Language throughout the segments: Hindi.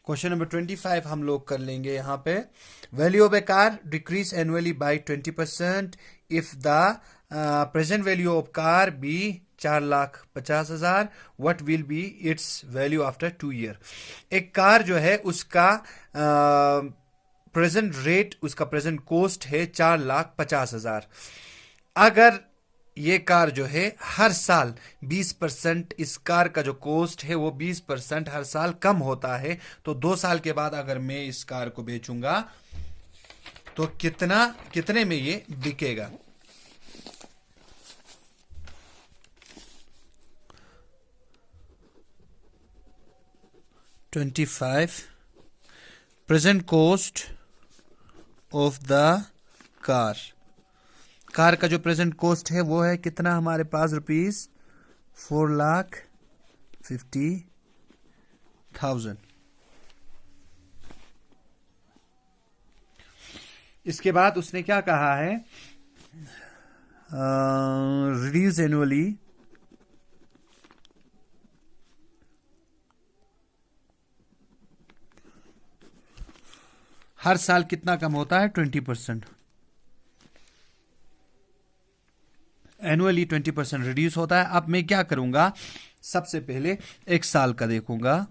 क्वेश्चन नंबर 25 हम लोग कर लेंगे यहाँ पे। Value of a car decreases annually by 20% if the present value of car be 4,50,000, what will be its value after 2 year. एक कार जो है उसका प्रेजेंट रेट, उसका प्रेजेंट कॉस्ट है 4,50,000। अगर ये कार जो है हर साल 20%, इस कार का जो कॉस्ट है वो 20% हर साल कम होता है, तो 2 साल के बाद अगर मैं इस कार को बेचूंगा तो कितने में ये बिकेगा। Present cost of the car, car का जो प्रेजेंट कॉस्ट है वो है कितना हमारे पास, ₹4,50,000। इसके बाद उसने क्या कहा है, रिड्यूस एनुअली हर साल कितना कम होता है, 20%। एनुअली 20% रिड्यूस होता है। अब मैं क्या करूंगा, सबसे पहले 1 साल का देखूंगा।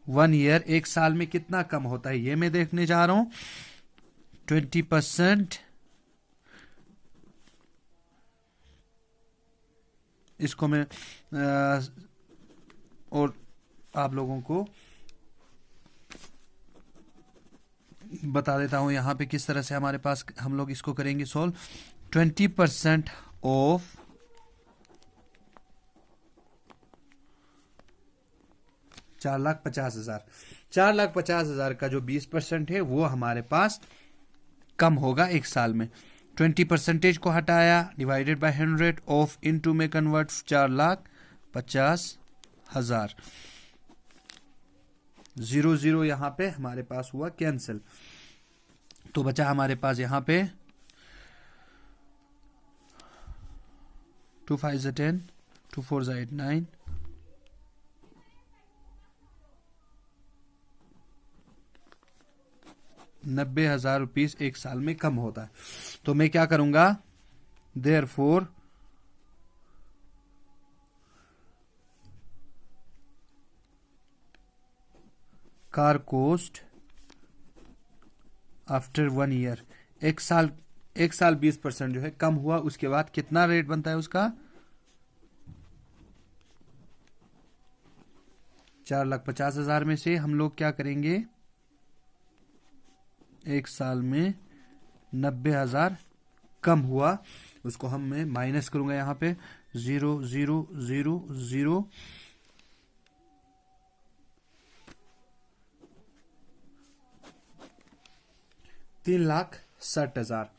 1 ईयर, 1 साल में कितना कम होता है ये मैं देखने जा रहा हूं। 20%, इसको मैं और आप लोगों को बता देता हूं यहां पे किस तरह से हमारे पास हम लोग इसको करेंगे सोल्व। 20% ऑफ 4,50,000, 4,50,000 का जो 20% है वो हमारे पास कम होगा 1 साल में। 20% को हटाया, डिवाइडेड बाय 100 ऑफ इनटू में कन्वर्ट 4,50,000। 0 यहां पे हमारे पास हुआ कैंसिल, तो बचा हमारे पास यहां पे 2 5 10, 2 4 8 9, 90,000 रुपीज 1 साल में कम होता है। तो मैं क्या करूंगा, therefore car cost after 1 year, 1 साल 20% जो है कम हुआ, उसके बाद कितना रेट बनता है उसका, 4,50,000 में से हम लोग क्या करेंगे, 1 साल में 90,000 कम हुआ, उसको हम मैं माइनस करूंगा यहाँ पे 0 0 0 0, 3,60,000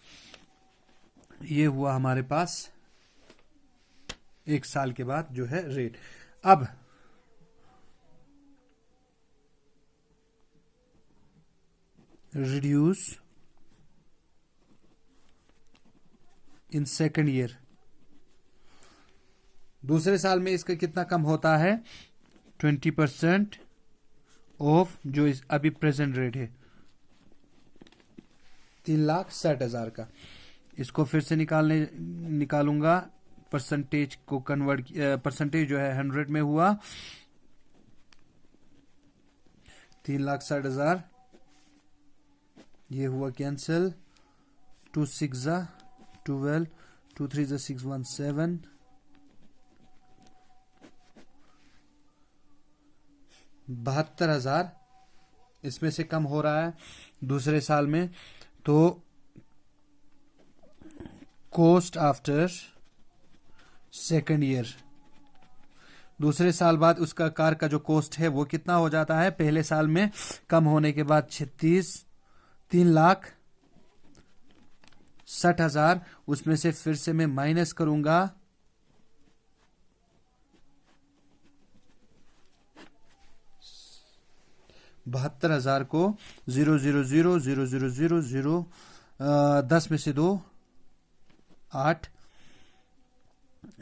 ये हुआ हमारे पास 1 साल के बाद जो है रेट। अब रिड्यूस इन सेकंड ईयर, दूसरे साल में इसका कितना कम होता है, 20% ऑफ जो इस अभी प्रेजेंट रेट है 3,60,000 का। इसको फिर से निकालूंगा, परसेंटेज को कन्वर्ट, परसेंटेज जो है 100 में हुआ, 3,60,000 ये हुआ कैंसिल, 2 6 12, 2 3 6 1 7, 72,000 इसमें से कम हो रहा है दूसरे साल में। तो कॉस्ट आफ्टर सेकंड ईयर, दूसरे साल बाद उसका कार का जो कॉस्ट है वो कितना हो जाता है, पहले साल में कम होने के बाद 3,60,000, उसमें से फिर से मैं माइनस करूंगा 72,000 को 0 0 0 0 0 0 0, 10 में से 2 8,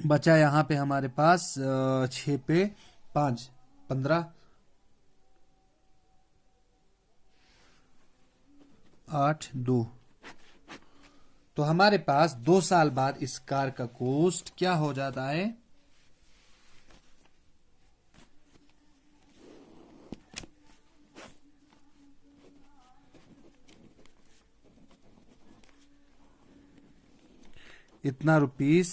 बचा यहाँ पे हमारे पास 6 पे 5, 15, 8, 2। तो हमारे पास 2 साल बाद इस कार का कॉस्ट क्या हो जाता है? इतना rupees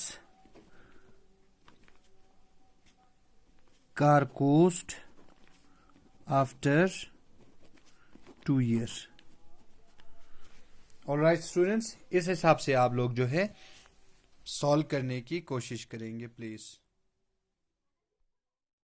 car cost after 2 year. Alright students, इस हिसाब से आप लोग जो है सॉल्व करने की कोशिश करेंगे प्लीज।